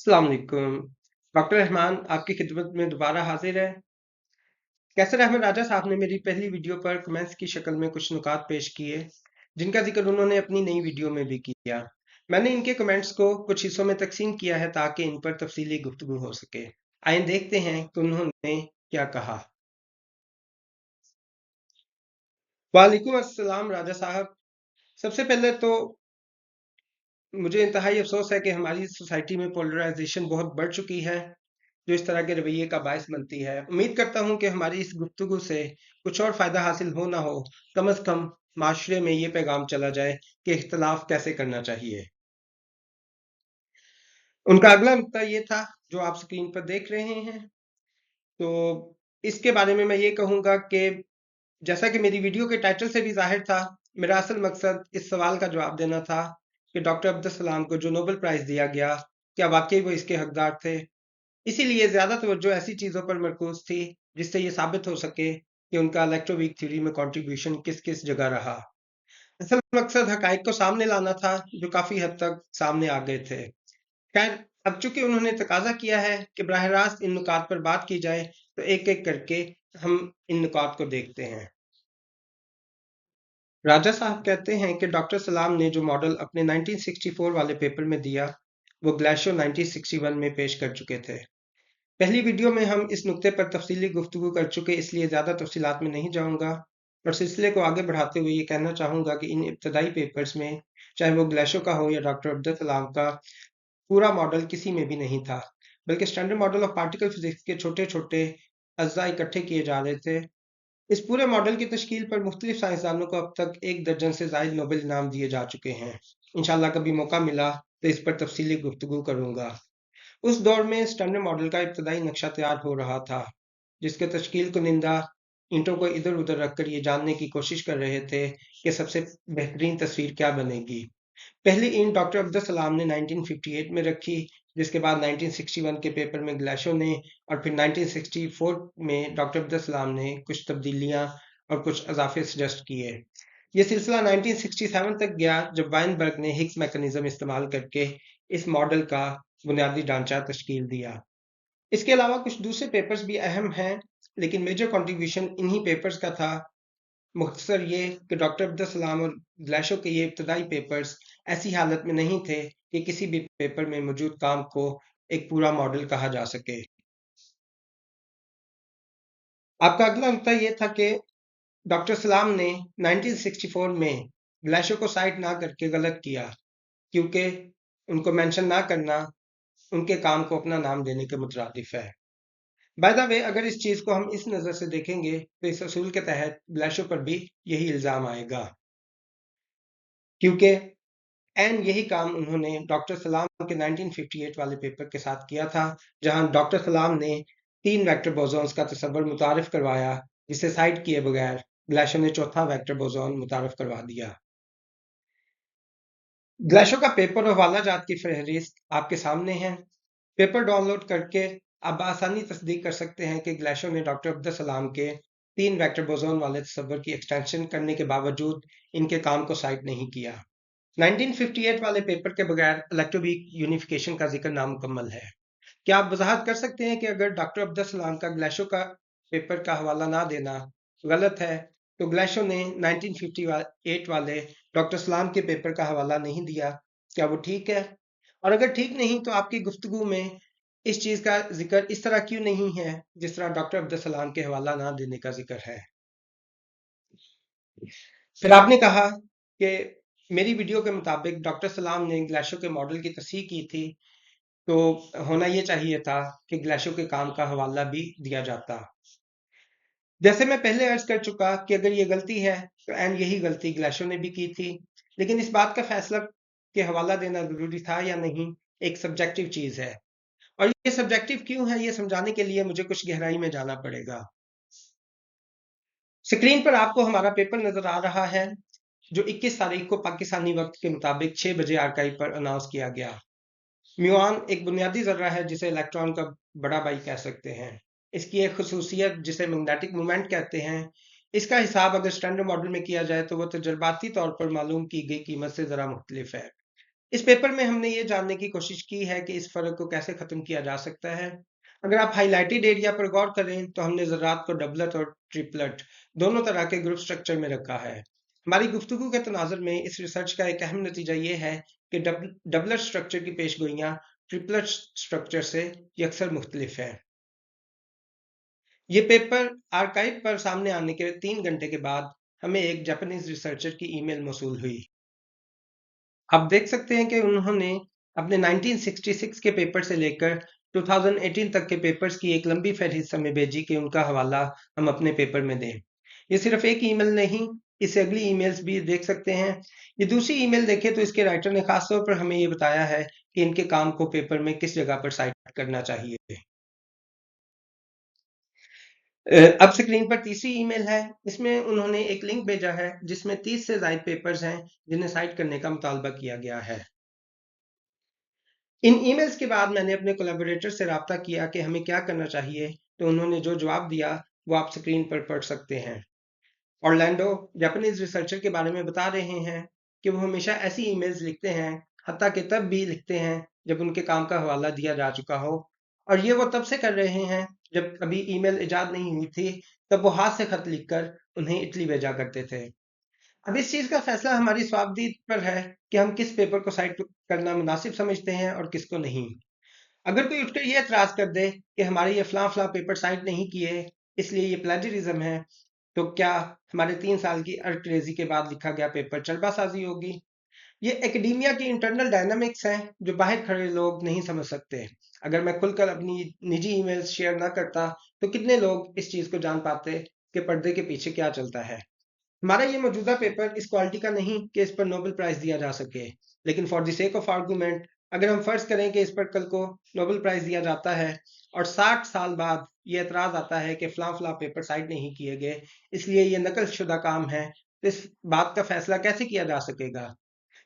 अस्सलाम वालेकुम। डॉक्टर रहमान आपकी खिदमत में दोबारा हाजिर है। कैसर अहमद राजा साहब ने मेरी पहली वीडियो पर कमेंट्स की शक्ल में कुछ नुकात पेश किए, जिनका जिक्र उन्होंने अपनी नई वीडियो में भी किया। मैंने इनके कमेंट्स को कुछ हिस्सों में तकसीम किया है ताकि इन पर तफसीली गुफ्तगू हो सके। आइए देखते हैं कि उन्होंने क्या कहा। वालेकुम अस्सलाम राजा साहब। सबसे पहले तो मुझे इंतहाई अफसोस है कि हमारी सोसाइटी में पोलराइजेशन बहुत बढ़ चुकी है, जो इस तरह के रवैये का बायस बनती है। उम्मीद करता हूँ कि हमारी इस गुफ्तगू से कुछ और फ़ायदा हासिल हो ना हो, कम अज़ कम माशरे में ये पैगाम चला जाए कि इख्तलाफ कैसे करना चाहिए। उनका अगला नुक्ता ये था, जो आप स्क्रीन पर देख रहे हैं। तो इसके बारे में मैं ये कहूँगा कि जैसा कि मेरी वीडियो के टाइटल से भी ज़ाहिर था, मेरा असल मकसद इस सवाल का जवाब देना था कि डॉक्टर अब्दुल सलाम को जो नोबेल प्राइज़ दिया गया, क्या वाक़ई वो इसके हकदार थे? इसीलिए ज़्यादा तवज्जो ऐसी चीज़ों पर मरकूज़ थी, जिससे ये साबित हो सके कि उनका इलेक्ट्रोवीक थ्योरी में कंट्रीब्यूशन किस-किस जगह रहा। असल मकसद हक़ाइक़ को सामने लाना था, जो काफ़ी हद तक सामने आ गए थे। खैर, अब चूँकि उन्होंने तकाज़ा किया है कि बराह रास्त इन नुकात पर बात की जाए, तो एक-एक करके हम इन नुकात को देखते हैं। राजा साहब कहते हैं कि डॉक्टर सलाम ने जो मॉडल अपने 1964 वाले पेपर में दिया, वो ग्लाशियो 1961 में पेश कर चुके थे। पहली वीडियो में हम इस नुक्ते पर तफसीली गुफ्तगू कर चुके, इसलिए ज़्यादा तफसीलात में नहीं जाऊँगा और सिलसिले को आगे बढ़ाते हुए ये कहना चाहूँगा कि इन इब्तदाई पेपर्स में, चाहे वो ग्लाशियो का हो या डॉक्टर अब्दुल कलाम का, पूरा मॉडल किसी में भी नहीं था, बल्कि standard model of particle physics के छोटे-छोटे अज्जा इकट्ठे किए जा रहे थे। इस पूरे मॉडल की तश्कील पर मुख्तलिफ साइंसदानों को अब तक 1 दर्जन से ज़ायद नोबेल इनाम दिए जा चुके हैं। इंशाअल्लाह कभी मौका मिला तो इस पर तफसीली गुफ्तगू करूँगा। उस दौर में स्टैंडर्ड मॉडल का इब्तदाई नक्शा तैयार हो रहा था, जिसके तश्कील कुनिंदा ईंटों को इधर-उधर रखकर ये जानने की कोशिश कर रहे थे कि सबसे बेहतरीन तस्वीर क्या बनेगी। पहली ईंट डॉक्टर अब्दुल सलाम ने 1958 में रखी, जिसके बाद 1961 के पेपर में ग्लाशियो ने और फिर 1964 में डॉक्टर अब्दुल सलाम ने कुछ तब्दीलियां और कुछ इजाफे सजेस्ट किए। ये सिलसिला 1967 तक गया, जब वाइनबर्ग ने हिग्स मैकेनिज्म इस्तेमाल करके इस मॉडल का बुनियादी ढांचा तश्कील दिया। इसके अलावा कुछ दूसरे पेपर्स भी अहम हैं, लेकिन मेजर कंट्रीब्यूशन इन्हीं पेपर्स का था। मुख्तसर ये कि डॉक्टर अब्दुल सलाम और ग्लाशियो के ये इब्तदाई पेपर्स ऐसी हालत में नहीं थे कि किसी भी पेपर में मौजूद काम को एक पूरा मॉडल कहा जा सके। आपका अगला नुकता ये था कि डॉक्टर सलाम ने 1964 में ग्लाशियो को साइट ना करके गलत किया, क्योंकि उनको मेंशन ना करना उनके काम को अपना नाम देने के मुतरादिफ है। बाय द वे, अगर इस चीज को हम इस नजर से देखेंगे तो इस असूल के तहत ग्लाशियो पर भी यही इल्जाम आएगा, क्योंकि एंड यही काम उन्होंने डॉक्टर सलाम के 1958 वाले पेपर के साथ किया था, जहां डॉक्टर सलाम ने 3 वेक्टर बोसॉन्स का तस्वर मुतारिफ करवाया, जिसे साइड किए बगैर ग्लाशियो ने चौथा वेक्टर बोसॉन मुतारिफ करवा दिया। ग्लाशियो का पेपर और हवाला जात की फहरिस्त आपके सामने है। पेपर डाउनलोड करके आप आसानी तस्दीक कर सकते हैं कि ग्लाशियो ने डॉक्टर अब्दुल सलाम के 3 वेक्टर बोसॉन वाले तस्वर की एक्सटेंशन करने के बावजूद इनके काम को साइड नहीं किया। 1958 वाले पेपर के बगैर इलेक्ट्रोवीक यूनिफिकेशन का जिक्र नामुकम्मल है। क्या आप वजाहत कर सकते हैं कि अगर डॉक्टर अब्दुल सलाम का ग्लाशियो का पेपर का हवाला ना देना गलत है, तो ग्लाशियो ने 1958 वाले डॉक्टर सलाम के पेपर का हवाला नहीं दिया, क्या वो ठीक है? और अगर ठीक नहीं, तो आपकी गुफ्तगू में इस चीज का जिक्र इस तरह क्यों नहीं है, जिस तरह डॉक्टर अब्दुल सलाम के हवाला ना देने का जिक्र है? फिर आपने कहा कि मेरी वीडियो के मुताबिक डॉक्टर सलाम ने ग्लाशियो के मॉडल की तस्हीह की थी, तो होना ये चाहिए था कि ग्लाशियो के काम का हवाला भी दिया जाता। जैसे मैं पहले अर्ज कर चुका कि अगर ये गलती है, तो एंड यही गलती ग्लाशियो ने भी की थी, लेकिन इस बात का फैसला कि हवाला देना जरूरी था या नहीं, एक सब्जेक्टिव चीज है। और ये सब्जेक्टिव क्यों है, ये समझाने के लिए मुझे कुछ गहराई में जाना पड़ेगा। स्क्रीन पर आपको हमारा पेपर नजर आ रहा है, जो 21 तारीख को पाकिस्तानी वक्त के मुताबिक 6 बजे आर्काइव पर अनाउंस किया गया। म्यूऑन एक बुनियादी जर्रा है, जिसे इलेक्ट्रॉन का बड़ा भाई कह सकते हैं। इसकी एक खसूसियत, जिसे मैग्नेटिक मोमेंट कहते हैं, इसका हिसाब अगर स्टैंडर्ड मॉडल में किया जाए तो वह तजर्बाती तौर पर मालूम की गई कीमत से ज़रा मुख्तलिफ है। इस पेपर में हमने ये जानने की कोशिश की है कि इस फर्क को कैसे खत्म किया जा सकता है। अगर आप हाइलाइटेड एरिया पर गौर करें तो हमने ज़रात को डबलट और ट्रिपलट दोनों तरह के ग्रुप स्ट्रक्चर में रखा है। हमारी गुफ्तगू के तनाज़ुर में इस रिसर्च का एक अहम नतीजा ये है कि डबलट स्ट्रक्चर की पेशगोइयाँ ट्रिपलट स्ट्रक्चर से यकसर मुख्तलिफ है। ये पेपर आर्काइव पर सामने आने के 3 घंटे के बाद हमें एक जापानीज रिसर्चर की ईमेल मौसूल हुई। आप देख सकते हैं कि उन्होंने अपने 1966 के पेपर से लेकर 2018 तक के पेपर्स की एक लंबी फहरिस्त हमें भेजी कि उनका हवाला हम अपने पेपर में दें। ये सिर्फ एक ईमेल नहीं, इससे अगली ईमेल्स भी देख सकते हैं। ये दूसरी ईमेल देखें तो इसके राइटर ने खास तौर पर हमें ये बताया है कि इनके काम को पेपर में किस जगह पर साइट करना चाहिए। अब स्क्रीन पर तीसरी ईमेल है। इसमें उन्होंने एक लिंक भेजा है जिसमें 30 से ज़ायद पेपर्स हैं जिन्हें साइट करने का मुतालबा किया गया है। इन ईमेल्स के बाद मैंने अपने कोलैबोरेटर से राब्ता किया कि हमें क्या करना चाहिए, तो उन्होंने जो जवाब दिया वो आप स्क्रीन पर पढ़ सकते हैं। ऑरलैंडो जापानीज रिसर्चर के बारे में बता रहे हैं कि वो हमेशा ऐसी ईमेल्स लिखते हैं, हत्ता कि तब भी लिखते हैं जब उनके काम का हवाला दिया जा चुका हो, और ये वो तब से कर रहे हैं जब कभी ईमेल इजाद नहीं हुई थी। तब वो हाथ से खत लिखकर उन्हें इटली भेजा करते थे। अब इस चीज का फैसला हमारी स्वाबदीद पर है कि हम किस पेपर को साइट करना मुनासिब समझते हैं और किसको नहीं। अगर कोई उठकर ये एतराज कर दे कि हमारे ये फलां फलां पेपर साइट नहीं किए इसलिए ये प्लेजरिज्म है, तो क्या हमारे 3 साल की अर्करेजी के बाद लिखा गया पेपर चलबासाजी होगी? ये एकेडेमिया की इंटरनल डायनामिक्स हैं जो बाहर खड़े लोग नहीं समझ सकते। अगर मैं खुलकर अपनी निजी ईमेल्स शेयर ना करता तो कितने लोग इस चीज को जान पाते कि पर्दे के पीछे क्या चलता है। हमारा ये मौजूदा पेपर इस क्वालिटी का नहीं कि इस पर नोबेल प्राइज दिया जा सके, लेकिन for the sake of argument अगर हम फर्ज करें कि इस पर कल को नोबेल प्राइज दिया जाता है और 60 साल बाद ये एतराज आता है कि फलां फलां पेपर साइड नहीं किए गए इसलिए ये नकल शुदा काम है, तो इस बात का फैसला कैसे किया जा सकेगा?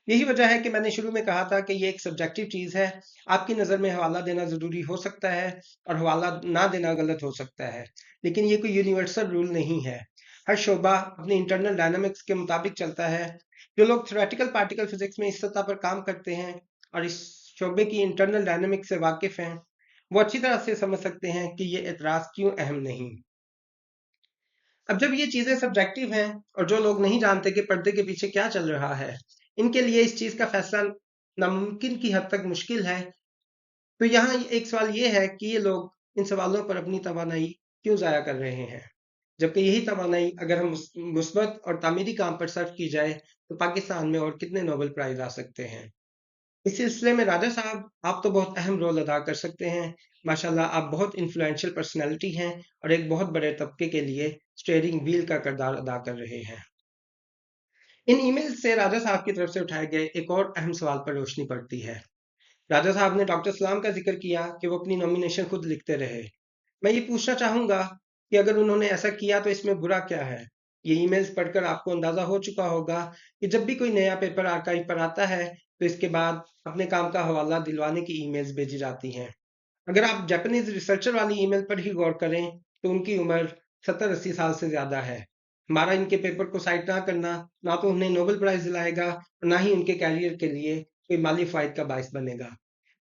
यही वजह है कि मैंने शुरू में कहा था कि ये एक सब्जेक्टिव चीज है। आपकी नजर में हवाला देना जरूरी हो सकता है और हवाला ना देना गलत हो सकता है, लेकिन ये कोई यूनिवर्सल रूल नहीं है। हर शोबा अपनी इंटरनल डायनामिक्स के मुताबिक चलता है। जो लोग थ्योरेटिकल पार्टिकल फिजिक्स में इस सतह पर काम करते हैं और इस शोबे की इंटरनल डायनामिक्स से वाकिफ हैं, वो अच्छी तरह से समझ सकते हैं कि ये एतराज क्यों अहम नहीं। अब जब ये चीजें सब्जेक्टिव हैं और जो लोग नहीं जानते कि पर्दे के पीछे क्या चल रहा है, इनके लिए इस चीज का फैसला नामुमकिन की हद तक मुश्किल है। तो यहाँ एक सवाल ये है कि ये लोग इन सवालों पर अपनी तवानाई क्यों ज़ाया कर रहे हैं, जबकि यही तवानाई अगर हम मुस्बत और तामीरी काम पर सर्फ की जाए तो पाकिस्तान में और कितने नोबेल प्राइज आ सकते हैं। इस सिलसिले में राजा साहब, आप तो बहुत अहम रोल अदा कर सकते हैं। माशाल्लाह आप बहुत इन्फ्लुएंशियल पर्सनैलिटी हैं और एक बहुत बड़े तबके के लिए स्टीयरिंग व्हील का किरदार अदा कर रहे हैं। इन ईमेल से राजा साहब की तरफ से उठाए गए एक और अहम सवाल पर रोशनी पड़ती है। राजा साहब ने डॉक्टर सलाम का जिक्र किया कि वो अपनी नॉमिनेशन खुद लिखते रहे। मैं ये पूछना चाहूंगा कि अगर उन्होंने ऐसा किया तो इसमें बुरा क्या है? ये ईमेल्स पढ़कर आपको अंदाजा हो चुका होगा कि जब भी कोई नया पेपर आर्काइव पर आता है तो इसके बाद अपने काम का हवाला दिलवाने की ईमेल्स भेजी जाती हैं। अगर आप जापानीज रिसर्चर वाली ईमेल पर ही गौर करें तो उनकी उम्र 70-80 साल से ज्यादा है। हमारा इनके पेपर को साइट ना करना ना तो उन्हें नोबेल प्राइज दिलाएगा और ना ही उनके कैरियर के लिए कोई माली फायद का बायस बनेगा।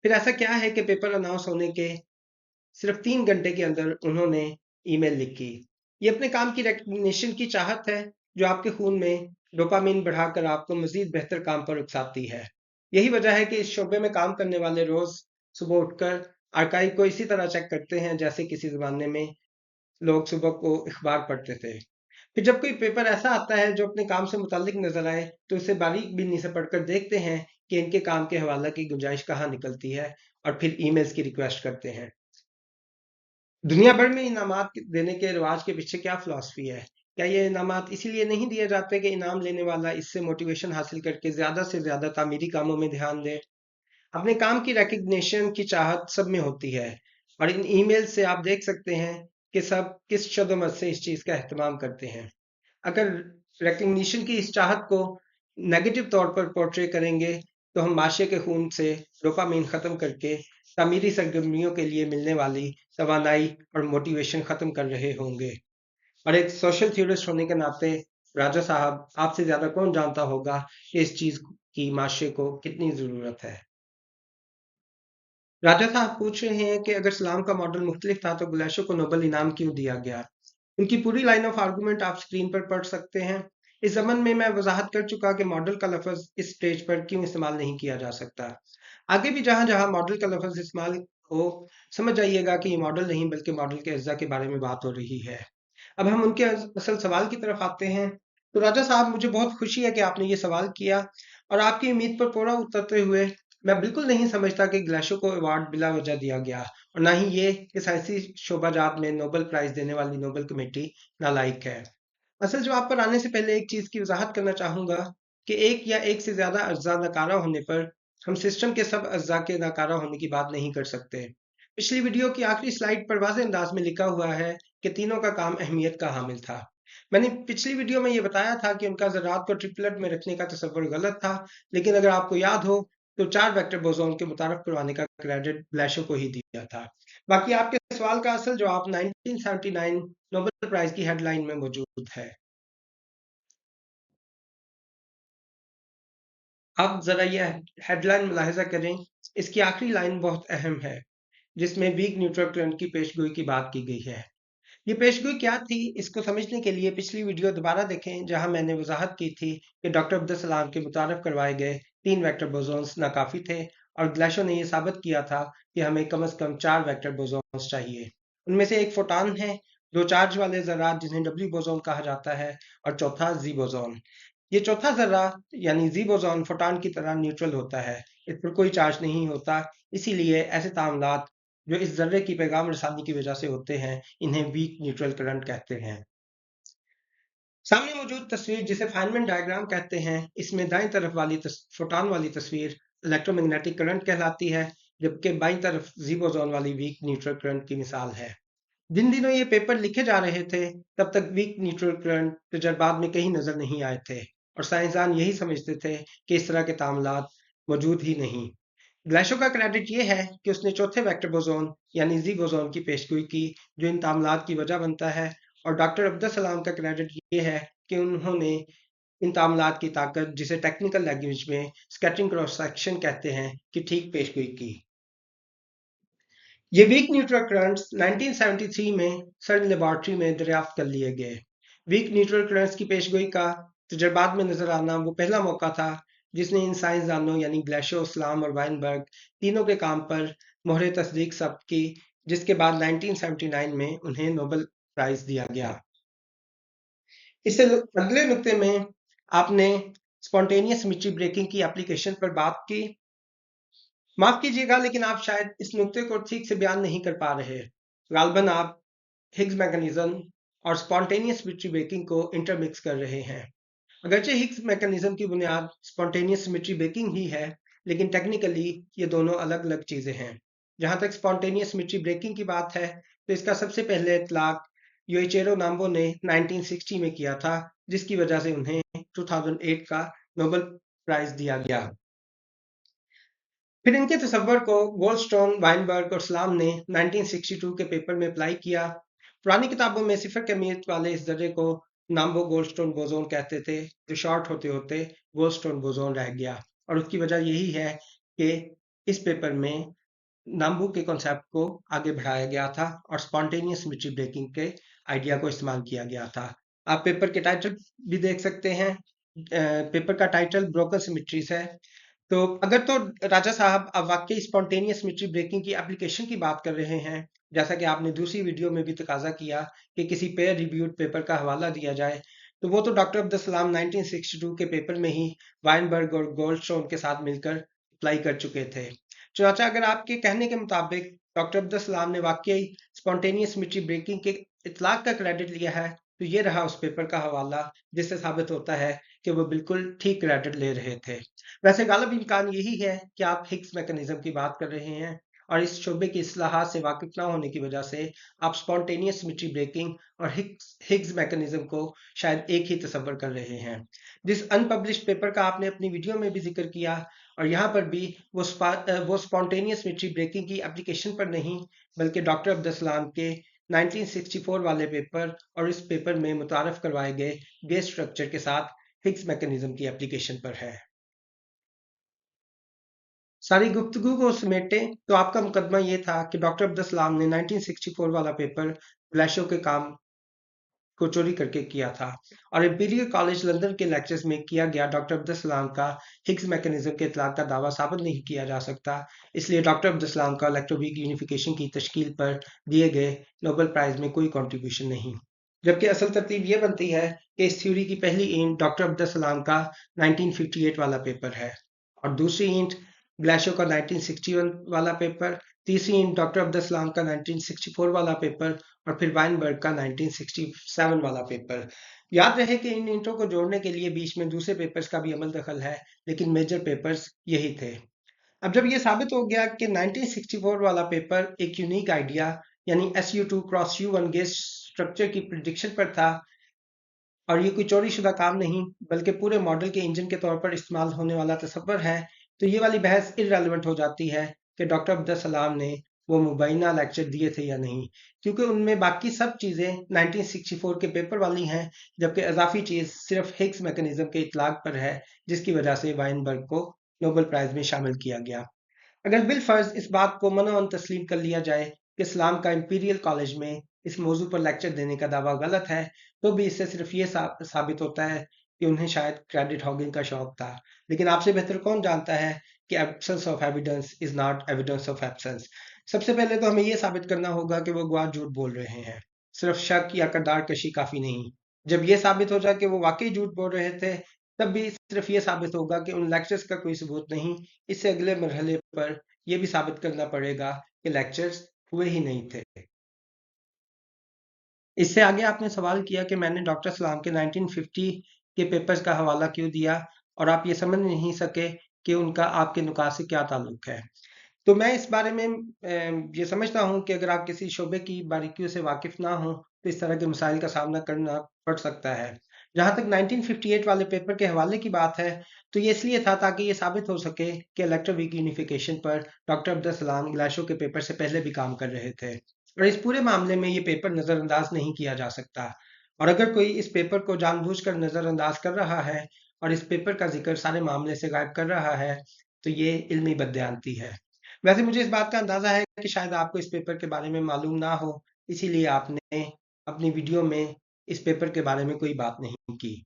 फिर ऐसा क्या है कि पेपर अनाउंस होने के सिर्फ 3 घंटे के अंदर उन्होंने ईमेल लिखी? ये अपने काम की रिकग्निशन की चाहत है जो आपके खून में डोपामिन बढ़ाकर आपको मजीद बेहतर काम पर उकसाती है। यही वजह है कि इस शोबे में काम करने वाले रोज सुबह उठकर आर्काइव को इसी तरह चेक करते हैं जैसे किसी जमाने में लोग सुबह को अखबार पढ़ते थे। फिर जब कोई पेपर ऐसा आता है जो अपने काम से मुतालिक नजर आए तो उसे बारीक बीनी से पढ़कर देखते हैं कि इनके काम के हवाला की गुंजाइश कहाँ निकलती है और फिर ईमेल्स की रिक्वेस्ट करते हैं। दुनिया भर में इनामात देने के रिवाज के पीछे क्या फिलॉसफी है? क्या ये इनामात इसीलिए नहीं दिए जाते कि इनाम लेने वाला इससे मोटिवेशन हासिल करके ज्यादा से ज्यादा तामीरी कामों में ध्यान दे? अपने काम की रिकग्निशन की चाहत सब में होती है और इन ईमेल से आप देख सकते हैं कि सब किस शद्दोमत से इस चीज का एहतमाम करते हैं। अगर रिकग्निशन की इस चाहत को नेगेटिव तौर पर पोर्ट्रे करेंगे तो हम माशे के खून से डोपामीन खत्म करके तामीरी सरगर्मियों के लिए मिलने वाली तवानाई और मोटिवेशन खत्म कर रहे होंगे। और एक सोशल थ्योरिस्ट होने के नाते राजा साहब, आपसे ज्यादा कौन जानता होगा कि इस चीज की माशरे को कितनी ज़रूरत है। राजा साहब पूछ रहे हैं कि अगर सलाम का मॉडल मुख्तलिफ था तो ग्लेशो को नोबेल इनाम क्यों दिया गया। उनकी पूरी लाइन ऑफ आर्गूमेंट आप स्क्रीन पर पढ़ सकते हैं। इस ज़मन में मैं वजाहत कर चुका कि मॉडल का लफ्ज़ इस स्टेज पर क्यों इस्तेमाल नहीं किया जा सकता। आगे भी जहाँ जहाँ मॉडल का लफ्ज़ इस्तेमाल हो, समझ जाइएगा कि ये मॉडल नहीं बल्कि मॉडल के अज्जा के बारे में बात हो रही है। अब हम उनके असल सवाल की तरफ आते हैं। तो राजा साहब, मुझे बहुत खुशी है कि आपने ये सवाल किया और आपकी उम्मीद पर पूरा उतरते हुए मैं बिल्कुल नहीं समझता कि ग्लेशो को अवार्ड बिला वजह दिया गया और ना ही ये कि साइंसी शोबाजात में नोबेल प्राइज देने वाली नोबेल कमेटी नालायक है। असल जवाब पर आने से पहले एक चीज की वजाहत करना चाहूंगा कि एक या एक से ज्यादा अज्जा नाकारा होने पर हम सिस्टम के सब अज्जा के नाकारा होने की बात नहीं कर सकते। पिछली वीडियो की आखिरी स्लाइड पर वाज़ेह अंदाज में लिखा हुआ है कि तीनों का काम अहमियत का हामिल था। मैंने पिछली वीडियो में ये बताया था कि उनका ज़रात को ट्रिपलेट में रखने का तस्वर गलत था, लेकिन अगर आपको याद हो तो 4 वेक्टर बोसोन के मुतारफ करवाने का क्रेडिट ब्लेशो को ही दिया था। बाकी आपके सवाल का असल जवाब 1979 नोबेल प्राइज की हेडलाइन में मौजूद है। आप ज़रा यह हेडलाइन मुलाहिज़ा करें, इसकी आखिरी लाइन बहुत अहम है, जिसमें वीक न्यूट्रल करंट की पेशगोई की बात की गई है। ये पेशगोई क्या थी, इसको समझने के लिए पिछली वीडियो दोबारा देखें, जहां मैंने वजाहत की थी कि डॉक्टर अब्दुल सलाम के मुतारफ करवाए गए 3 वेक्टर बोसॉन्स नाकाफी थे और ग्लेशो ने यह साबित किया था कि हमें कम से कम 4 वेक्टर बोसॉन्स चाहिए। उनमें से एक फोटॉन है, दो चार्ज वाले ज़रात जिन्हें डब्ल्यू बोसॉन कहा जाता है, और चौथा जी बोसॉन। ये चौथा ज़र्रा यानी जी बोसॉन फोटॉन की तरह न्यूट्रल होता है, इस पर कोई चार्ज नहीं होता। इसीलिए ऐसे तामलात जो इस ज़र्रे की पैगाम रसानी की वजह से होते हैं, इन्हें वीक न्यूट्रल करंट कहते हैं। सामने मौजूद तस्वीर, जिसे फाइनमैन डायग्राम कहते हैं, इसमें दाईं तरफ वाली फोटॉन वाली तस्वीर इलेक्ट्रोमैग्नेटिक करंट कहलाती है, जबकि बाईं तरफ जी बोसॉन वाली वीक न्यूट्रल करंट की मिसाल है। जिन दिनों ये पेपर लिखे जा रहे थे, तब तक वीक न्यूट्रल करंट तजर्बात में कहीं नजर नहीं आए थे और साइंसदान यही समझते थे कि इस तरह के तामलात मौजूद ही नहीं। ग्लेशो का क्रेडिट ये है कि उसने चौथे वेक्टर बोसोन यानी जी बोसोन की पेशगोई की, जो इन तामलात की वजह बनता है, और डॉक्टर अब्दुल सलाम का क्रेडिट ये है कि उन्होंने इन तामलात की ताकत, जिसे टेक्निकल लैंग्वेज में स्कैटरिंग क्रॉस सेक्शन कहते हैं, की ठीक पेशगोई की। ये वीक न्यूट्रल करंट्स 1973 में सर्न लेबॉर्ट्री में दरियाफ्त कर लिए गए। वीक न्यूट्रल करंट्स की पेशगोई का तजर्बात में नजर आना वो पहला मौका था जिसने इन साइंसदानों यानी ग्लेशो, सलाम और वाइनबर्ग तीनों के काम पर मोहर तस्दीक ज़ब्त की, जिसके बाद 1979 में उन्हें नोबेल प्राइज दिया गया। इससे अगले नुक्ते में आपने स्पॉन्टेनियस सिमेट्री ब्रेकिंग की एप्लीकेशन पर बात की। माफ कीजिएगा, लेकिन आप शायद इस नुक्ते को ठीक से बयान नहीं कर पा रहे। गालबन आप हिग्स मैकेनिज्म और स्पॉन्टेनियस सिमेट्री ब्रेकिंग को इंटरमिक्स कर रहे हैं। अगरचे हिग्स मैकेनिज्म की बुनियाद स्पॉन्टेनियस सिमेट्री ब्रेकिंग ही है, लेकिन टेक्निकली ये दोनों अलग अलग चीजें हैं। जहां तक स्पॉन्टेनियस सिमेट्री ब्रेकिंग की बात है, तो इसका सबसे पहले इतलाक योइचेरो नाम्बो ने 1960 में किया था, जिसकी वजह से उन्हें 2008 का नोबेल प्राइज दिया गया। फिर इनके तसव्वुर को गोल्डस्टोन, वाइनबर्ग और सलाम ने 1962 के पेपर में अप्लाई किया। पुरानी किताबों में सिफर कमियत वाले इस जर्रे को नाम्बो गोल्डस्टोन बोसोन कहते थे, जो शॉर्ट होते होते गोल्डस्टोन बोसोन रह गया, और उसकी वजह यही है कि इस पेपर में नाम्बो के कॉन्सेप्ट को आगे बढ़ाया गया था और स्पॉन्टेनियस सिमेट्री ब्रेकिंग के आइडिया को इस्तेमाल किया गया था। आप पेपर के टाइटल भी देख सकते हैं। पेपर का टाइटल ब्रोकन सिमेट्रीज है। तो अगर तो राजा साहब अब वाकई स्पॉन्टेनियस सिमेट्री ब्रेकिंग की एप्लीकेशन की बात कर रहे हैं, जैसा कि आपने दूसरी वीडियो में भी तकाजा किया कि किसी पेयर रिव्यूड पेपर का हवाला दिया जाए, तो वो तो डॉक्टर अब्दुल सलाम 1962 के पेपर में ही वाइनबर्ग और गोल्डस्टोन के साथ मिलकर अप्लाई कर चुके थे। चनाचा अगर आपके कहने के मुताबिक डॉक्टर अब्दुल सलाम ने वाकई स्पॉन्टेनियस सिमेट्री ब्रेकिंग के इतलाक का क्रेडिट लिया है, तो ये रहा उस पेपर का हवाला, जिससे साबित होता है कि वो बिल्कुल ठीक क्रेडिट ले रहे थे। वैसे गालिब इम्कान यही है कि आप हिग्स मैकेनिज्म की बात कर रहे हैं और इस शोबे की इस्लाहात से वाकिफ ना होने की वजह से आप स्पॉन्टेनियस सिमेट्री ब्रेकिंग और हिग्स मैकेनिज्म को शायद एक ही तस्वर कर रहे हैं। जिस अनपब्लिश्ड पेपर का आपने अपनी वीडियो में भी जिक्र किया, और यहाँ पर भी वो स्पॉन्टेनियस सिमेट्री ब्रेकिंग की एप्लीकेशन पर नहीं, बल्कि डॉक्टर अब्दुल सलाम के 1964 वाले पेपर और इस पेपर में मुतारफ करवाए गए बेस स्ट्रक्चर के साथ हिग्स मैकेनिज्म की एप्लीकेशन पर है। सारी गुफ्तगू को समेटें तो आपका मुकदमा ये था कि डॉक्टर अब्दुल सलाम ने 1964 वाला पेपर ग्लाशो के काम को चोरी करके किया था और इंपीरियल कॉलेज लंदन के लेक्चर्स में किया गया डॉक्टर अब्दुल सलाम का हिग्स मैकेनिज्म के इतलाक का दावा साबित नहीं किया जा सकता। इसलिए डॉक्टर अब्दुल सलाम का इलेक्ट्रोवीक यूनिफिकेशन की तश्कील पर दिए गए नोबेल प्राइज में कोई कंट्रीब्यूशन नहीं। जबकि असल तरतीब ये बनती है कि इस थ्योरी की पहली ईंट डॉक्टर अब्दुल सलाम का 1958 वाला पेपर है और दूसरी ईंट ग्लाशो का 1961 वाला पेपर, तीसरी ईंट डॉक्टर अब्दुल सलाम का 1964 वाला पेपर और फिर वाइनबर्ग का 1967 वाला पेपर। याद रहे कि इन ईंटों को जोड़ने के लिए बीच में दूसरे पेपर्स का भी अमल दखल है, लेकिन मेजर पेपर्स यही थे। अब जब ये साबित हो गया कि 1964 वाला पेपर एक यूनिक आइडिया यानी SU2 cross U1 gas structure की प्रिडिक्शन पर था और ये कोई चोरी-शुदा काम नहीं बल्कि पूरे मॉडल के इंजन के तौर पर इस्तेमाल होने वाला तस्वर है, तो ये वाली बहस इररेलेवेंट हो जाती है कि डॉक्टर अब्दुल सलाम ने वो मुबैना लेक्चर दिए थे या नहीं, क्योंकि उनमें बाकी सब चीज़ें 1964 के पेपर वाली हैं, जबकि इजाफी चीज़ सिर्फ हिग्स मैकेनिज्म के इतलाक पर है, जिसकी वजह से वाइनबर्ग को नोबेल प्राइज में शामिल किया गया। अगर बिलफर्ज इस बात को मनोअन तस्लीम कर लिया जाए कि इस्लाम का इंपीरियल कॉलेज में इस मौजू पर लेक्चर देने का दावा गलत है, तो भी इससे सिर्फ ये साबित होता है कि उन्हें शायद क्रेडिट हॉगिंग का शौक था। लेकिन आपसे बेहतर कौन जानता है कि absence of evidence is not evidence of absence. सबसे पहले तो हमें ये साबित करना होगा कि वो गवाह झूठ बोल रहे हैं। सिर्फ शक या किरदार कशी काफी नहीं। जब ये साबित हो जाए कि वो वाकई झूठ बोल रहे थे, तब भी सिर्फ ये साबित होगा कि उन लेक्चर्स का कोई सबूत नहीं। इससे अगले मरहले पर यह भी साबित करना पड़ेगा कि लेक्चर्स हुए ही नहीं थे। इससे आगे आपने सवाल किया कि मैंने डॉक्टर सलाम के 1950 के पेपर्स का हवाला क्यों दिया और आप ये समझ नहीं सके कि उनका आपके नुकात से क्या ताल्लुक है। तो मैं इस बारे में ये समझता हूँ कि अगर आप किसी शोबे की बारीकियों से वाकिफ ना हो तो इस तरह के मसाइल का सामना करना पड़ सकता है। जहाँ तक 1958 वाले पेपर के हवाले की बात है, तो ये इसलिए था ताकि ये साबित हो सके कि इलेक्ट्रोवीक यूनिफिकेशन पर डॉक्टर अब्दुल सलाम ग्लाशो के पेपर से पहले भी काम कर रहे थे और इस पूरे मामले में ये पेपर नज़रअंदाज नहीं किया जा सकता। और अगर कोई इस पेपर को जानबूझकर नज़रअंदाज कर रहा है और इस पेपर का जिक्र सारे मामले से गायब कर रहा है, तो ये इल्मी बददयानती है। वैसे मुझे इस बात का अंदाजा है कि शायद आपको इस पेपर के बारे में मालूम ना हो, इसीलिए आपने अपनी वीडियो में इस पेपर के बारे में कोई बात नहीं की।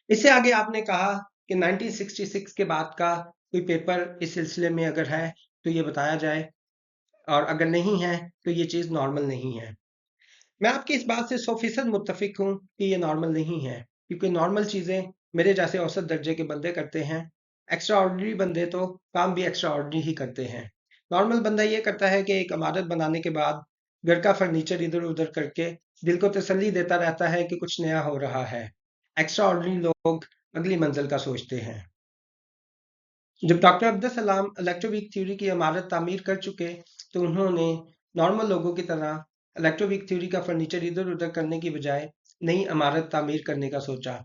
इससे आगे आपने कहा कि 1966 के बाद का कोई पेपर इस सिलसिले में अगर है तो ये बताया जाए और अगर नहीं है तो ये चीज़ नॉर्मल नहीं है। मैं आपकी इस बात से 100% मुत्तफिक हूँ कि ये नॉर्मल नहीं है, क्योंकि नॉर्मल चीज़ें मेरे जैसे औसत दर्जे के बंदे करते हैं। एक्स्ट्रा ऑर्डिनरी बंदे तो काम भी एक्स्ट्रा ऑर्डिनरी ही करते हैं। नॉर्मल बंदा ये करता है कि एक इमारत बनाने के बाद घर का फर्नीचर इधर उधर करके दिल को तसल्ली देता रहता है कि कुछ नया हो रहा है। एक्स्ट्रा ऑर्डिनरी लोग अगली मंजिल का सोचते हैं। जब doctor Abdul Salam electroweak theory की इमारत तामीर कर चुके, तो उन्होंने नॉर्मल लोगों की तरह इलेक्ट्रोवीक थ्योरी का फर्नीचर इधर उधर करने की बजाय नई इमारत तामीर करने का सोचा।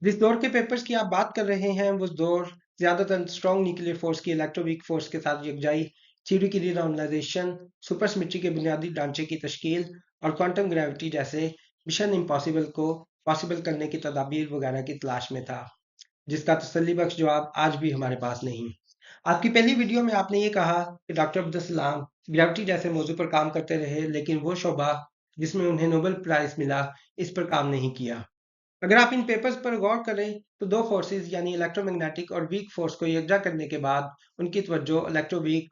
जिस दौर के पेपर्स की आप बात कर रहे हैं, वो दौर ज्यादातर स्ट्रॉन्ग न्यूक्लियर फोर्स की इलेक्ट्रोवीक फोर्स के साथ यकजाई, थ्योरी की रीनॉर्मलाइजेशन, सुपरसिमेट्री के बुनियादी ढांचे की तश्कील और क्वांटम ग्रेविटी जैसे मिशन इम्पॉसिबल को पॉसिबल करने की तदाबीर वगैरह की तलाश में था, जिसका तसल्ली बख्श जवाब आज भी हमारे पास नहीं। आपकी पहली वीडियो में आपने ये कहा कि डॉक्टर अब्दुल सलाम ग्रेविटी जैसे मौजू पर काम करते रहे, लेकिन वो शोबा जिसमें उन्हें नोबेल प्राइज मिला, इस पर काम नहीं किया। अगर आप इन पेपर्स पर गौर करें तो दो फोर्सेस यानी इलेक्ट्रोमैग्नेटिक और वीक फोर्स को यकजा करने के बाद उनकी तवज्जो इलेक्ट्रोवीक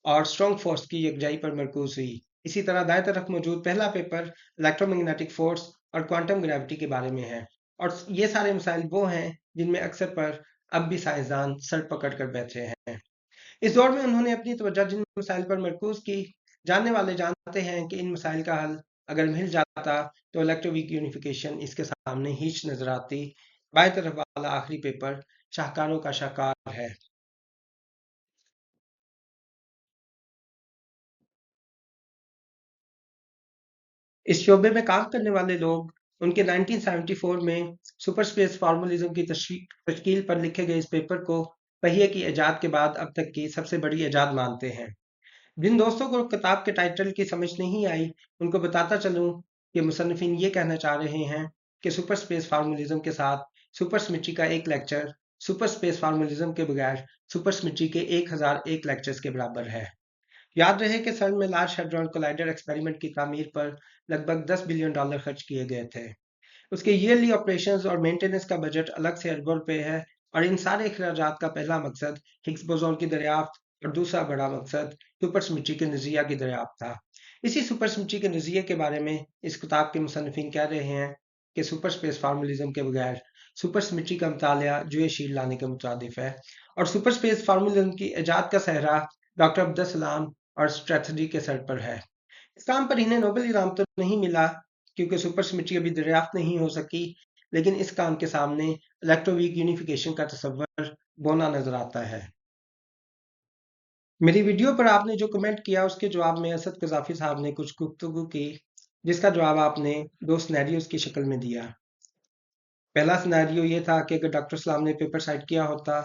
और स्ट्रॉन्ग फोर्स की यकजाई पर मरकूज हुई। इसी तरह दाएं तरफ मौजूद पहला पेपर इलेक्ट्रोमैग्नेटिक फोर्स और क्वांटम ग्रेविटी के बारे में है और ये सारे मसाइल वो हैं जिनमें अक्सर पर अब भी साइंसदान सर पकड़ कर बैठे हैं। इस दौर में उन्होंने अपनी तवज्जो जिन मसाइल पर मरकूज की, जानने वाले जानते हैं कि इन मसाइल का हल अगर मिल जाता तो इलेक्ट्रोवीक यूनिफिकेशन इसके सामने हीच नजर आती। बाएं तरफ वाला आखिरी पेपर शाहकारों का शाहकार है। इस शोबे में काम करने वाले लोग उनके 1974 में सुपर स्पेस फार्मूलिज्म की तश्कील पर लिखे गए इस पेपर को पहिए की इजाद के बाद अब तक की सबसे बड़ी इजाद मानते हैं। जिन दोस्तों को किताब के टाइटल की समझ नहीं आई, उनको बताता चलूं कि मुसन्निफिन ये कहना चाह रहे हैं कि सुपर स्पेस फार्मूलिज्म के साथ सुपर सिमेट्री का एक लेक्चर सुपर स्पेस फार्मूलिज्म के बगैर सुपर सिमेट्री के 1001 लेक्चर्स के बराबर है। याद रहे कि सर्न में लार्ज हैड्रॉन कोलाइडर एक्सपेरिमेंट की तामीर पर लगभग $10 बिलियन खर्च किए गए थे। उसके ईयरली ऑपरेशंस और मेंटेनेंस का बजट अलग से अरबों रुपए है, और इन सारे अखराजात का पहला मकसद हिग्स बोसोन की दरियाफ्त और दूसरा बड़ा मकसद सुपर सिमेट्री के नज़रिया की दरियाफ्त था। इसी सुपर सिमेट्री के नज़रिए के बारे में इस किताब के मुसन्निफिन कह रहे हैं कि सुपर स्पेस फार्मूलिज्म के बगैर सुपर सिमेट्री का मुतालिया जुए शील लाने के मुतादिफ है, और सुपर स्पेस फार्मूलिज्म की इजाद का सहरा डॉक्टर अब्दुल सलाम और स्ट्रैथजी के सर पर है। इस काम पर इन्हें नोबेल इनाम तो नहीं मिला क्योंकि सुपर सिमेट्री अभी दरियाफ्त नहीं हो सकी, लेकिन इस काम के सामने इलेक्ट्रोवीक यूनिफिकेशन का तस्वर बौना नजर आता है। मेरी वीडियो पर आपने जो कमेंट किया उसके जवाब में असद कज़ाफ़ी साहब ने कुछ गुफ्तगू की, जिसका जवाब आपने दो सिनेरियोज की शक्ल में दिया। पहला सिनेरियो ये था कि अगर डॉक्टर सलाम ने पेपर साइड किया होता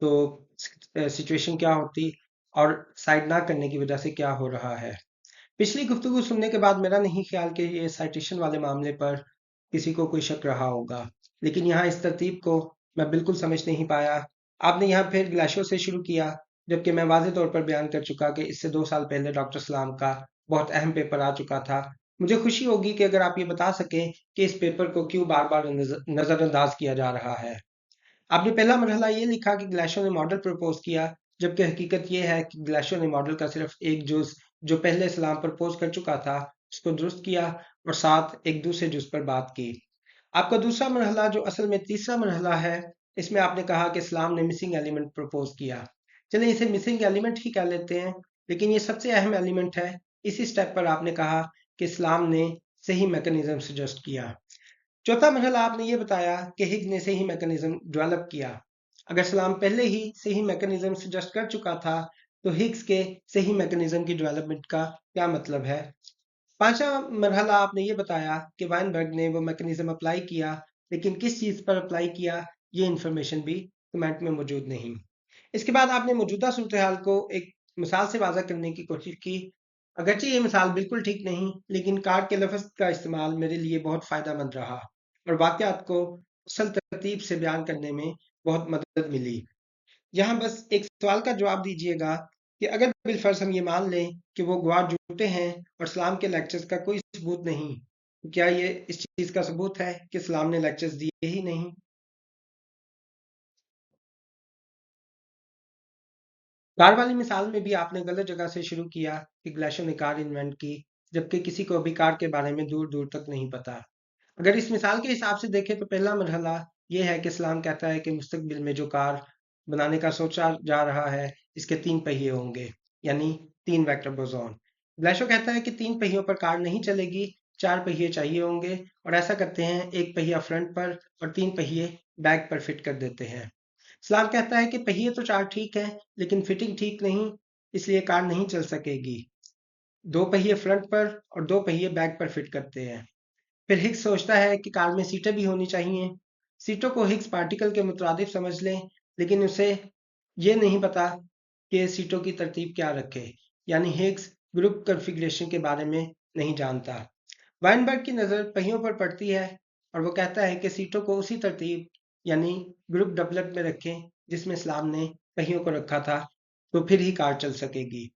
तो सिचुएशन क्या होती, और साइड ना करने की वजह से क्या हो रहा है। पिछली गुफ्तगू सुनने के बाद मेरा नहीं ख्याल कि ये साइटेशन वाले मामले पर किसी को कोई शक रहा होगा, लेकिन यहाँ इस तरतीब को मैं बिल्कुल समझ नहीं पाया। आपने यहाँ फिर ग्लेशियो से शुरू किया, जबकि मैं वाज़ेह तौर पर बयान कर चुका कि इससे 2 साल पहले डॉक्टर सलाम का बहुत अहम पेपर आ चुका था। मुझे खुशी होगी कि अगर आप ये बता सकें कि इस पेपर को क्यों बार बार नज़रअंदाज किया जा रहा है। आपने पहला मरहला ये लिखा कि ग्लेशियो ने मॉडल प्रपोज किया, जबकि हकीकत ये है कि ग्लेशियो ने मॉडल का सिर्फ एक जुज जो पहले सलाम प्रपोज कर चुका था उसको दुरुस्त किया, और साथ एक दूसरे जुज पर बात की। आपका दूसरा मरहला, जो असल में तीसरा मरहला है, इसमें आपने कहा कि इस्लाम ने मिसिंग एलिमेंट प्रपोज किया। चलिए इसे मिसिंग एलिमेंट ही कह लेते हैं, लेकिन ये सबसे अहम एलिमेंट है। इसी स्टेप पर आपने कहा कि इस्लाम ने सही मैकेनिज्म सजेस्ट किया। चौथा मरहला आपने ये बताया कि हिग्स ने सही मैकेनिज्म डेवलप किया। अगर सलाम पहले ही सही मैकेनिज्म सजेस्ट कर चुका था तो हिग्स के सही मैकेनिज्म की डेवलपमेंट का क्या मतलब है। पांचवा मरहला आपने ये बताया कि वाइनबर्ग ने वो मैकेनिज्म अप्लाई किया, लेकिन किस चीज़ पर अप्लाई किया ये इंफॉर्मेशन भी कमेंट में मौजूद नहीं। इसके बाद आपने मौजूदा सूरत हाल को एक मिसाल से वाज़ा करने की कोशिश की। अगरचे ये मिसाल बिल्कुल ठीक नहीं, लेकिन कार के लफ्ज़ का इस्तेमाल मेरे लिए बहुत फ़ायदेमंद रहा और वाक़यात को असल तरतीब से बयान करने में बहुत मदद मिली। यहाँ बस एक सवाल का जवाब दीजिएगा कि अगर बिलफर्ज हम ये मान लें कि वो गवार झूठे हैं और सलाम के लेक्चर्स का कोई सबूत नहीं, तो क्या ये इस चीज़ का सबूत है कि सलाम ने लेक्चर्स दिए ही नहीं। कार वाली मिसाल में भी आपने गलत जगह से शुरू किया कि ग्लेशियर ने कार इन्वेंट की, जबकि किसी को अभी कार के बारे में दूर दूर तक नहीं पता। अगर इस मिसाल के हिसाब से देखें तो पहला मरहला ये है कि इस्लाम कहता है कि मुस्तकबिल में जो कार बनाने का सोचा जा रहा है इसके 3 पहिए होंगे, यानी 3 वेक्टर बोसॉन। ग्लेशियर कहता है कि 3 पहियों पर कार नहीं चलेगी, 4 पहिए चाहिए होंगे, और ऐसा करते हैं 1 पहिया फ्रंट पर और 3 पहिए बैक पर फिट कर देते हैं। इस्लाम कहता है कि पहिए तो 4 ठीक है, लेकिन फिटिंग ठीक नहीं, इसलिए कार नहीं चल सकेगी। 2 पहिए फ्रंट पर और 2 पहिए बैक पर फिट करते हैं। फिर हिग्स सोचता है कि कार में सीटें भी होनी चाहिए। सीटों को हिग्स पार्टिकल के मुतरादिफ समझ लें, लेकिन उसे ये नहीं पता कि सीटों की तरतीब क्या रखे, यानी हिग्स ग्रुप कॉन्फ़िगरेशन के बारे में नहीं जानता। वाइनबर्ग की नज़र पहियों पर पड़ती है और वो कहता है कि सीटों को उसी तरतीब यानी ग्रुप डबलट में रखें जिसमें इस्लाम ने पहियों को रखा था, तो फिर ही कार चल सकेगी।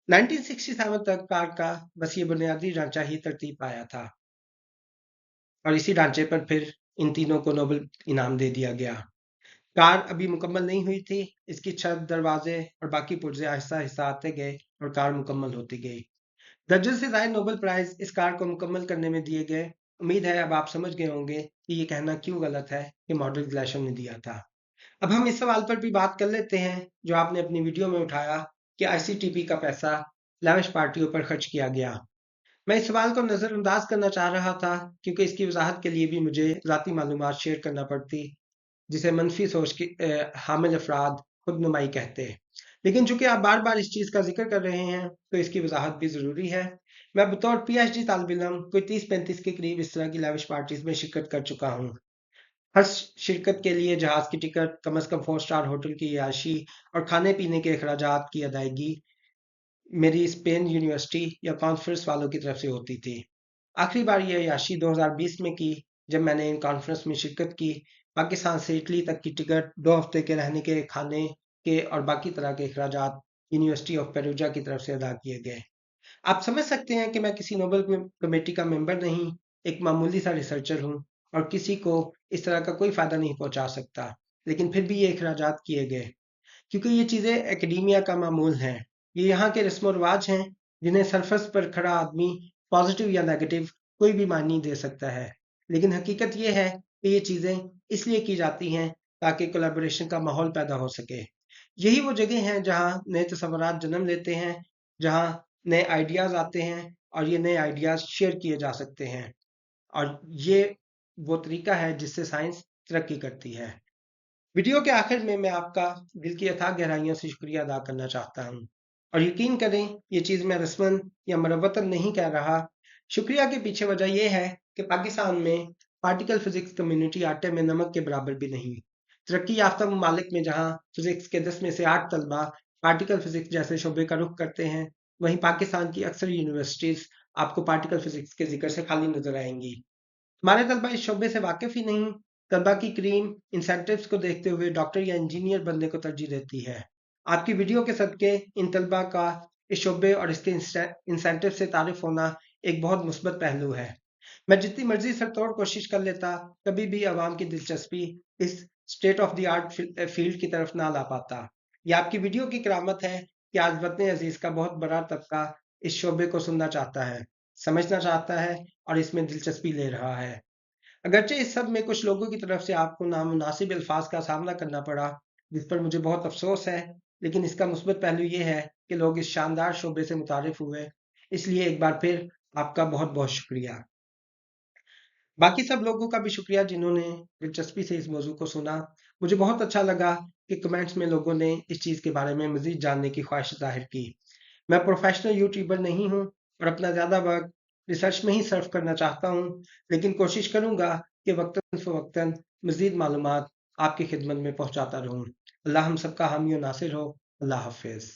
1967 तक कार का बस ये बुनियादी ढांचा ही तरतीब पाया था, और इसी ढांचे पर फिर इन तीनों को नोबेल इनाम दे दिया गया। कार अभी मुकम्मल नहीं हुई थी, इसकी छत, दरवाजे और बाकी पुर्जे आहिस्ता आहिस्ता आते गए और कार मुकम्मल होती गई। दर्जन से ज्यादा नोबेल प्राइज इस कार को मुकम्मल करने में दिए गए। उम्मीद है अब आप समझ गए होंगे कि ये कहना क्यों गलत है कि मॉडल ग्लेशियर ने दिया था। अब हम इस सवाल पर भी बात कर लेते हैं जो आपने अपनी वीडियो में उठाया कि आईसीटीपी का पैसा लाविश पार्टियों पर खर्च किया गया। मैं इस सवाल को नज़रअंदाज करना चाह रहा था क्योंकि इसकी वजाहत के लिए भी मुझे ज़ाती मालूमात शेयर करना पड़ती, जिसे मनफी सोच के हामिल अफराद खुद नुमाई कहते हैं। लेकिन चूंकि आप बार बार इस चीज़ का जिक्र कर रहे हैं तो इसकी वजाहत भी ज़रूरी है। मैं बतौर पीएचडी तालिब इल्म कोई 30-35 के करीब इस तरह की लाविश पार्टीज में शिरकत कर चुका हूँ। हर शिरकत के लिए जहाज़ की टिकट, कम अज़ कम 4 स्टार होटल की याशी और खाने पीने के अखराजात की अदायगी मेरी स्पेन यूनिवर्सिटी या कॉन्फ्रेंस वालों की तरफ से होती थी। आखिरी बार ये अय्याशी 2020 में की, जब मैंने इन कॉन्फ्रेंस में शिरकत की पाकिस्तान से इटली तक की टिकट, 2 हफ्ते के रहने के, खाने के और बाकी तरह के अखराजात यूनिवर्सिटी ऑफ पेरूजा की तरफ से अदा किए गए। आप समझ सकते हैं कि मैं किसी नोबेल कमेटी का मेंबर नहीं, एक मामूली सा रिसर्चर हूँ और किसी को इस तरह का कोई फायदा नहीं पहुंचा सकता, लेकिन फिर भी ये अखराजात किए गए क्योंकि ये चीज़ें एकेडेमिया का मामूल हैं। ये यहाँ के रस्म व रिवाज हैं जिन्हें सरफस पर खड़ा आदमी पॉजिटिव या नेगेटिव कोई भी मानी दे सकता है, लेकिन हकीकत ये है कि ये चीज़ें इसलिए की जाती हैं ताकि कोलैबोरेशन का माहौल पैदा हो सके। यही वो जगह हैं जहाँ नए तस्वुरात जन्म लेते हैं, जहाँ नए आइडियाज़ आते हैं और ये नए आइडियाज़ शेयर किए जा सकते हैं, और ये वो तरीका है जिससे साइंस तरक्की करती है। वीडियो के आखिर में मैं आपका दिल की अथाह गहराइयों से शुक्रिया अदा करना चाहता हूँ, और यकीन करें ये चीज़ मैं रस्मन या मरवतन नहीं कह रहा। शुक्रिया के पीछे वजह यह है कि पाकिस्तान में पार्टिकल फिजिक्स कम्युनिटी आटे में नमक के बराबर भी नहीं। तरक्की याफ्ता ममालिक में जहाँ फिजिक्स के 10 में से 8 तलबा पार्टिकल फिजिक्स जैसे शोबे का रुख करते हैं, वहीं पाकिस्तान की अक्सर यूनिवर्सिटीज़ आपको पार्टिकल फिजिक्स के जिक्र से खाली नजर आएंगी। हमारे तलबा इस शोबे से वाकिफ ही नहीं। तलबा की क्रीम इंसेंटिव्स को देखते हुए डॉक्टर या इंजीनियर बनने को तरजीह देती है। आपकी वीडियो के सदके इन तलबा का इस शोबे और इसके इंसेंटिव से तारुफ होना एक बहुत मुस्बत पहलू है। मैं जितनी मर्जी सरतोड़ कोशिश कर लेता, कभी भी आवाम की दिलचस्पी इस state of the art field की तरफ ना ला पाता। यह आपकी वीडियो की करामत है कि आज वतन अजीज का बहुत बड़ा तबका इस शोबे को सुनना चाहता है, समझना चाहता है और इसमें दिलचस्पी ले रहा है। अगरचे इस सब में कुछ लोगों की तरफ से आपको नामुनासिब अल्फाज का सामना करना पड़ा, जिस पर मुझे बहुत अफसोस है, लेकिन इसका मुस्बत पहलू ये है कि लोग इस शानदार शोबे से मुतारिफ हुए। इसलिए एक बार फिर आपका बहुत बहुत शुक्रिया। बाकी सब लोगों का भी शुक्रिया जिन्होंने दिलचस्पी से इस मौजू को सुना। मुझे बहुत अच्छा लगा कि कमेंट्स में लोगों ने इस चीज़ के बारे में मज़ीद जानने की ख्वाहिश ज़ाहिर की। मैं प्रोफेशनल यूट्यूबर नहीं हूँ और अपना ज़्यादा वक्त रिसर्च में ही सर्व करना चाहता हूँ, लेकिन कोशिश करूँगा कि वक्तन फ़वक्तन मज़ीद मालूमात आपकी खिदमत में पहुँचाता रहूँ। अल्लाह हम सबका हामी और नासिर हो। अल्लाह हाफ़िज़।